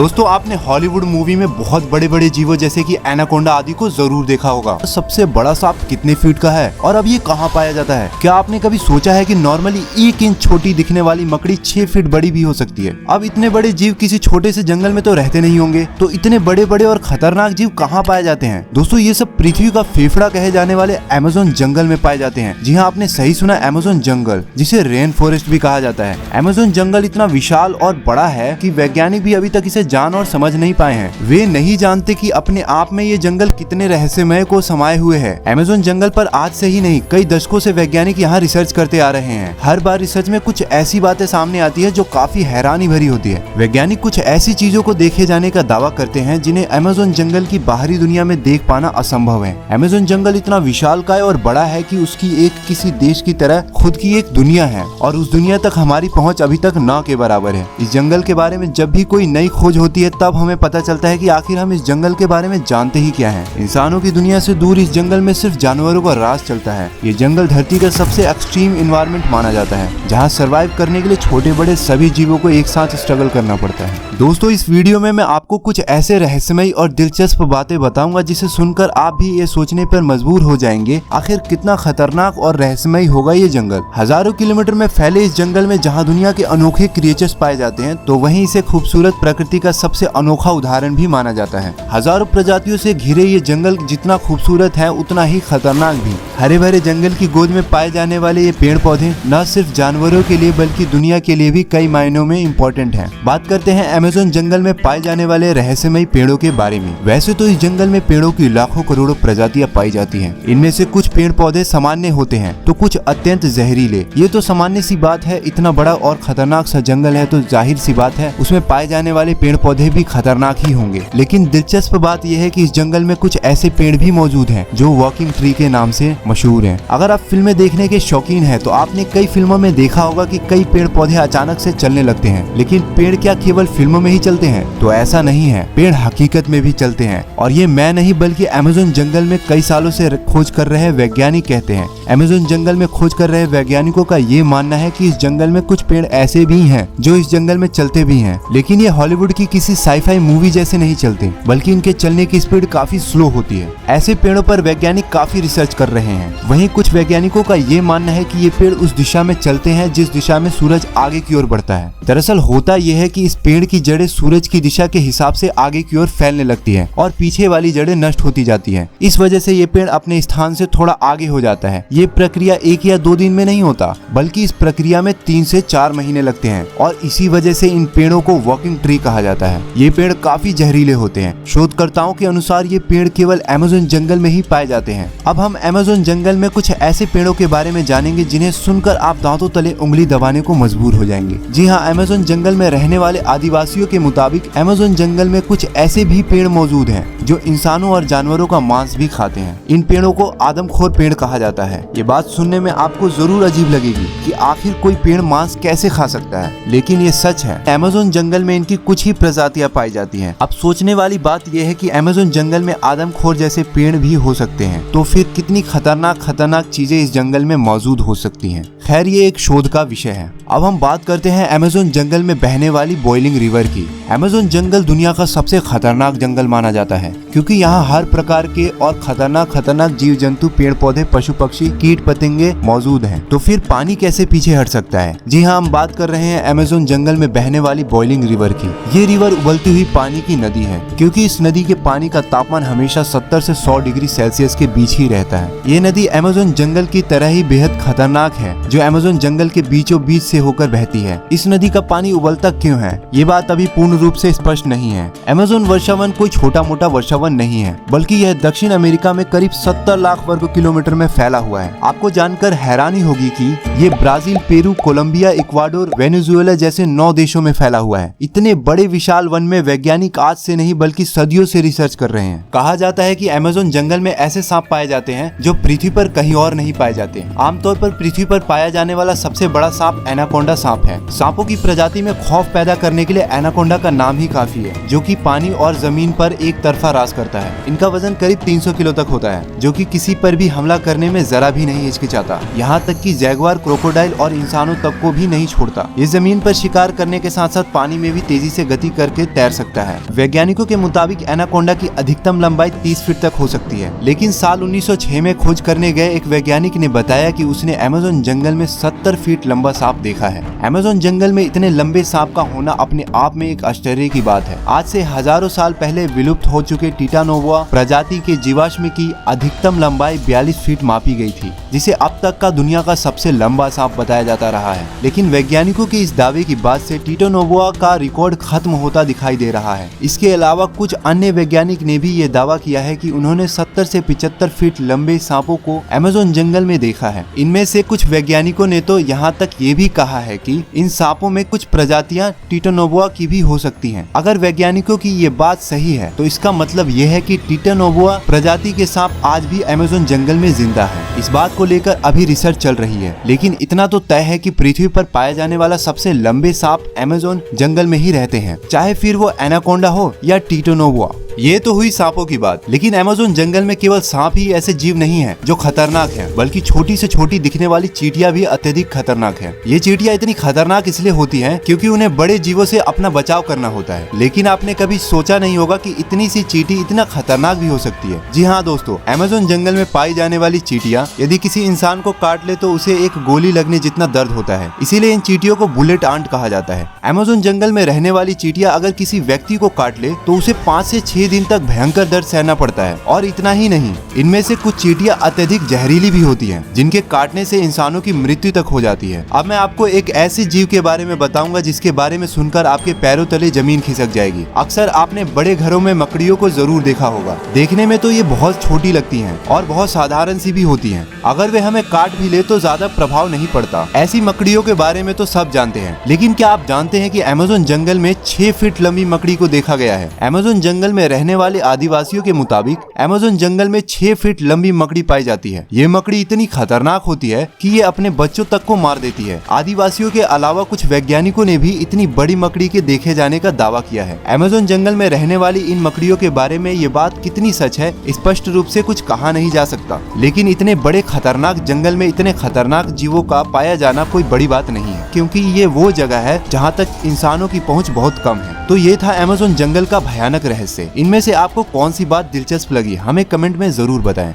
दोस्तों आपने Hollywood movie में बहुत बड़े बड़े जीवों जैसे कि एनाकोंडा आदि को जरूर देखा होगा। सबसे बड़ा सांप कितने फीट का है और अब ये कहाँ पाया जाता है? क्या आपने कभी सोचा है कि नॉर्मली 1 इंच छोटी दिखने वाली मकड़ी 6 फीट बड़ी भी हो सकती है? अब इतने बड़े जीव किसी छोटे से जंगल में तो रहते नहीं होंगे, तो इतने बड़े बड़े और खतरनाक जीव कहाँ पाए जाते हैं? दोस्तों ये सब पृथ्वी का फेफड़ा कहे जाने वाले अमेज़न जंगल में पाए जाते हैं। जी हाँ, आपने सही सुना, अमेज़न जंगल, जिसे रेन फॉरेस्ट भी कहा जाता है। अमेज़न जंगल इतना विशाल और बड़ा है कि वैज्ञानिक भी अभी तक इसे जान और समझ नहीं पाए हैं। वे नहीं जानते कि अपने आप में ये जंगल कितने रहस्यमय को समाये हुए है। अमेज़न जंगल पर आज से ही नहीं, कई दशकों से वैज्ञानिक यहाँ रिसर्च करते आ रहे हैं। हर बार रिसर्च में कुछ ऐसी बातें सामने आती है जो काफी हैरानी भरी होती है। वैज्ञानिक कुछ ऐसी चीजों को देखे जाने का दावा करते हैं जिन्हें अमेज़न जंगल की बाहरी दुनिया में देख पाना असंभव है। अमेज़न जंगल इतना विशालकाय और बड़ा है कि उसकी एक किसी देश की तरह खुद की एक दुनिया है और उस दुनिया तक हमारी पहुंच अभी तक ना के बराबर है। इस जंगल के बारे में जब भी कोई नई खोज होती है तब हमें पता चलता है कि आखिर हम इस जंगल के बारे में जानते ही क्या है। इंसानों की दुनिया से दूर इस जंगल में सिर्फ जानवरों का राज चलता है। ये जंगल धरती का सबसे एक्सट्रीम एनवायरनमेंट माना जाता है, जहाँ सर्वाइव करने के लिए छोटे बड़े सभी जीवों को एक साथ स्ट्रगल करना पड़ता है। दोस्तों इस वीडियो में मैं आपको कुछ ऐसे रहस्यमयी और दिलचस्प बातें बताऊंगा जिसे सुनकर आप भी ये सोचने पर मजबूर हो जाएंगे आखिर कितना खतरनाक और रहस्यमयी होगा ये जंगल। हजारों किलोमीटर में फैले इस जंगल में जहाँ दुनिया के अनोखे क्रिएचर्स पाए जाते हैं, तो वहीं इसे खूबसूरत प्रकृति का सबसे अनोखा उदाहरण भी माना जाता है। हजारों प्रजातियों से घिरे ये जंगल जितना खूबसूरत है उतना ही खतरनाक भी। हरे भरे जंगल की गोद में पाए जाने वाले ये पेड़ पौधे न सिर्फ जानवरों के लिए बल्कि दुनिया के लिए भी कई मायनों में इम्पोर्टेंट हैं। बात करते हैं अमेज़न जंगल में पाए जाने वाले रहस्यमयी पेड़ों के बारे में। वैसे तो इस जंगल में पेड़ों की लाखों करोड़ों प्रजातियां पाई जाती हैं। इनमें से कुछ पेड़ पौधे सामान्य होते हैं तो कुछ अत्यंत जहरीले। ये तो सामान्य सी बात है, इतना बड़ा और खतरनाक सा जंगल है तो जाहिर सी बात है उसमें पाए जाने वाले पेड़ पौधे भी खतरनाक ही होंगे। लेकिन दिलचस्प बात यह है कि इस जंगल में कुछ ऐसे पेड़ भी मौजूद हैं जो वॉकिंग ट्री के नाम से मशहूर हैं। अगर आप फिल्में देखने के शौकीन हैं तो आपने कई फिल्मों में देखा होगा कि कई पेड़ पौधे अचानक से चलने लगते हैं। लेकिन पेड़ क्या केवल फिल्मों में ही चलते हैं? तो ऐसा नहीं है, पेड़ हकीकत में भी चलते हैं। और ये मैं नहीं बल्कि अमेज़न जंगल में कई सालों से खोज कर रहे वैज्ञानिक कहते हैं। अमेज़न जंगल में खोज कर रहे वैज्ञानिकों का ये मानना है कि इस जंगल में कुछ पेड़ ऐसे भी हैं जो इस जंगल में चलते भी हैं, लेकिन ये हॉलीवुड की किसी साईफाई मूवी जैसे नहीं चलते, बल्कि इनके चलने की स्पीड काफी स्लो होती है। ऐसे पेड़ों पर वैज्ञानिक काफी रिसर्च कर रहे हैं। वहीं कुछ वैज्ञानिकों का ये मानना है कि ये पेड़ उस दिशा में चलते हैं जिस दिशा में सूरज आगे की ओर बढ़ता है। दरअसल होता यह है कि इस पेड़ की जड़ें सूरज की दिशा के हिसाब से आगे की ओर फैलने लगती है और पीछे वाली जड़ें नष्ट होती जाती है। इस वजह से ये पेड़ अपने स्थान से थोड़ा आगे हो जाता है। ये प्रक्रिया 1 या 2 दिन में नहीं होता, बल्कि इस प्रक्रिया में 3 से 4 महीने लगते हैं और इसी वजह से इन पेड़ों को वॉकिंग ट्री कहा जाता है। ये पेड़ काफी जहरीले होते हैं। शोधकर्ताओं के अनुसार ये पेड़ केवल अमेज़न जंगल में ही पाए जाते हैं। अब हम अमेज़न जंगल में कुछ ऐसे पेड़ों के बारे में जानेंगे जिन्हें सुनकर आप दांतों तले उंगली दबाने को मजबूर हो जाएंगे। जी हाँ, अमेज़न जंगल में रहने वाले आदिवासियों के मुताबिक अमेज़न जंगल में कुछ ऐसे भी पेड़ मौजूद हैं जो इंसानों और जानवरों का मांस भी खाते हैं। इन पेड़ों को आदमखोर पेड़ कहा जाता है। ये बात सुनने में आपको जरूर अजीब लगेगी कि आखिर कोई पेड़ मांस कैसे खा सकता है, लेकिन ये सच है। अमेज़न जंगल में इनकी कुछ ही प्रजातियां पाई जाती हैं। अब सोचने वाली बात यह है कि अमेज़न जंगल में आदमखोर जैसे पेड़ भी हो सकते हैं, तो फिर कितनी खतरनाक चीजें इस जंगल में मौजूद हो सकती हैं। खैर ये एक शोध का विषय है। अब हम बात करते हैं अमेज़न जंगल में बहने वाली बॉइलिंग रिवर की। अमेज़न जंगल दुनिया का सबसे खतरनाक जंगल माना जाता है क्योंकि यहाँ हर प्रकार के और खतरनाक जीव जंतु, पेड़ पौधे, पशु पक्षी, कीट पतंगे मौजूद हैं। तो फिर पानी कैसे पीछे हट सकता है? जी हाँ, हम बात कर रहे हैं अमेज़न जंगल में बहने वाली बॉइलिंग रिवर की। ये रिवर उबलती हुई पानी की नदी है क्योंकि इस नदी के पानी का तापमान हमेशा 70 से 100 डिग्री सेल्सियस के बीच ही रहता है। ये नदी अमेज़न जंगल की तरह ही बेहद खतरनाक है जो अमेज़न जंगल के बीचों बीच से होकर बहती है। इस नदी का पानी उबलता क्यों है, ये बात अभी पूर्ण रूप से स्पष्ट नहीं है। अमेज़न वर्षावन कोई छोटा मोटा वर्षावन नहीं है, बल्कि यह दक्षिण अमेरिका में करीब 70 लाख वर्ग किलोमीटर में फैला हुआ है। आपको जानकर हैरानी होगी कि ये Brazil, Peru, Colombia, Ecuador, Venezuela जैसे 9 देशों में फैला हुआ है। इतने बड़े विशाल वन में वैज्ञानिक आज से नहीं बल्कि सदियों से रिसर्च कर रहे हैं। कहा जाता है कि अमेज़न जंगल में ऐसे सांप पाए जाते हैं जो पृथ्वी पर कहीं और नहीं पाए जाते। आमतौर पर पृथ्वी पर पाया जाने वाला सबसे बड़ा सांप एनाकोंडा सांप है। सांपों की प्रजाति में खौफ पैदा करने के लिए एनाकोंडा का नाम ही काफी है, जो कि पानी और जमीन पर एक तरफा राज करता है। इनका वजन करीब 300 किलो तक होता है, जो कि किसी पर भी हमला करने में जरा भी नहीं हिचकिचाता। यहाँ तक कि जैगुआर, क्रोकोडाइल और इंसानों तक को भी नहीं छोड़ता। ये जमीन पर शिकार करने के साथ साथ पानी में भी तेजी से गति करके तैर सकता है। वैज्ञानिकों के मुताबिक एनाकोंडा की अधिकतम लंबाई 30 फीट तक हो सकती है, लेकिन साल 1906 में खोज करने गए एक वैज्ञानिक ने बताया कि उसने अमेज़न जंगल में 70 फीट लंबा सांप देखा है। अमेज़न जंगल में इतने लंबे सांप का होना अपने आप में एक आश्चर्य की बात है। आज से हजारों साल पहले विलुप्त हो चुके टिटानोवा प्रजाति के जीवाश्म की अधिकतम लंबाई 42 फीट मापी गई थी, जिसे अब तक का दुनिया का सबसे लंबा सांप बताया जाता रहा है। लेकिन वैज्ञानिकों के इस दावे की बाद से टिटानोवा का रिकॉर्ड खत्म होता दिखाई दे रहा है। इसके अलावा कुछ अन्य वैज्ञानिक ने भी ये दावा किया है कि उन्होंने 70 से 75 फीट लंबे सांपों को अमेज़न जंगल में देखा है। इनमें से कुछ वैज्ञानिकों ने तो यहाँ तक ये भी कहा है कि इन सांपों में कुछ प्रजातियां टिटानोवा की भी हो सकती हैं। अगर वैज्ञानिकों की ये बात सही है तो इसका मतलब ये है कि टिटानोवा प्रजाति के सांप आज भी अमेज़न जंगल में जिंदा है। इस बात को लेकर अभी रिसर्च चल रही है, लेकिन इतना तो तय है कि पृथ्वी पर पाए जाने वाला सबसे लंबे सांप अमेज़न जंगल में ही रहते हैं, चाहे फिर वो एनाकोंडा हो या टिटानोवा। ये तो हुई सांपों की बात, लेकिन अमेज़न जंगल में केवल सांप ही ऐसे जीव नहीं है जो खतरनाक है, बल्कि छोटी से छोटी दिखने वाली चींटियां भी अत्यधिक खतरनाक है। ये चींटियां इतनी खतरनाक इसलिए होती हैं क्योंकि उन्हें बड़े जीवों से अपना बचाव करना होता है। लेकिन आपने कभी सोचा नहीं होगा कि इतनी सी चींटी इतना खतरनाक भी हो सकती है। जी हाँ दोस्तों, अमेज़न जंगल में पाई जाने वाली चींटियां यदि किसी इंसान को काट ले तो उसे एक गोली लगने जितना दर्द होता है। इसीलिए इन चींटियों को बुलेट आंट कहा जाता है। अमेज़न जंगल में रहने वाली चींटियां अगर किसी व्यक्ति को काट ले तो उसे 5 से 6 दिन तक भयंकर दर्द सहना पड़ता है। और इतना ही नहीं, इनमें से कुछ चींटियां अत्यधिक जहरीली भी होती हैं, जिनके काटने से इंसानों की मृत्यु तक हो जाती है। अब मैं आपको एक ऐसे जीव के बारे में बताऊंगा जिसके बारे में सुनकर आपके पैरों तले जमीन खिसक जाएगी। अक्सर आपने बड़े घरों में मकड़ियों को जरूर देखा होगा। देखने में तो ये बहुत छोटी लगती हैं और बहुत साधारण सी भी होती हैं। अगर वे हमें काट भी ले तो ज्यादा प्रभाव नहीं पड़ता। ऐसी मकड़ियों के बारे में तो सब जानते हैं, लेकिन क्या आप जानते हैं कि अमेज़न जंगल में 6 फीट लंबी मकड़ी को देखा गया है। अमेज़न जंगल में रहने वाले आदिवासियों के मुताबिक अमेज़न जंगल में 6 फीट लंबी मकड़ी पाई जाती है। ये मकड़ी इतनी खतरनाक होती है कि ये अपने बच्चों तक को मार देती है। आदिवासियों के अलावा कुछ वैज्ञानिकों ने भी इतनी बड़ी मकड़ी के देखे जाने का दावा किया है। अमेज़न जंगल में रहने वाली इन मकड़ियों के बारे में ये बात कितनी सच है स्पष्ट रूप से कुछ कहा नहीं जा सकता, लेकिन इतने बड़े खतरनाक जंगल में इतने खतरनाक जीवों का पाया जाना कोई बड़ी बात नहीं है, क्योंकि ये वो जगह है जहाँ तक इंसानों की पहुँच बहुत कम है। तो ये था अमेज़न जंगल का भयानक रहस्य। इनमें से आपको कौन सी बात दिलचस्प लगी हमें कमेंट में जरूर बताएं।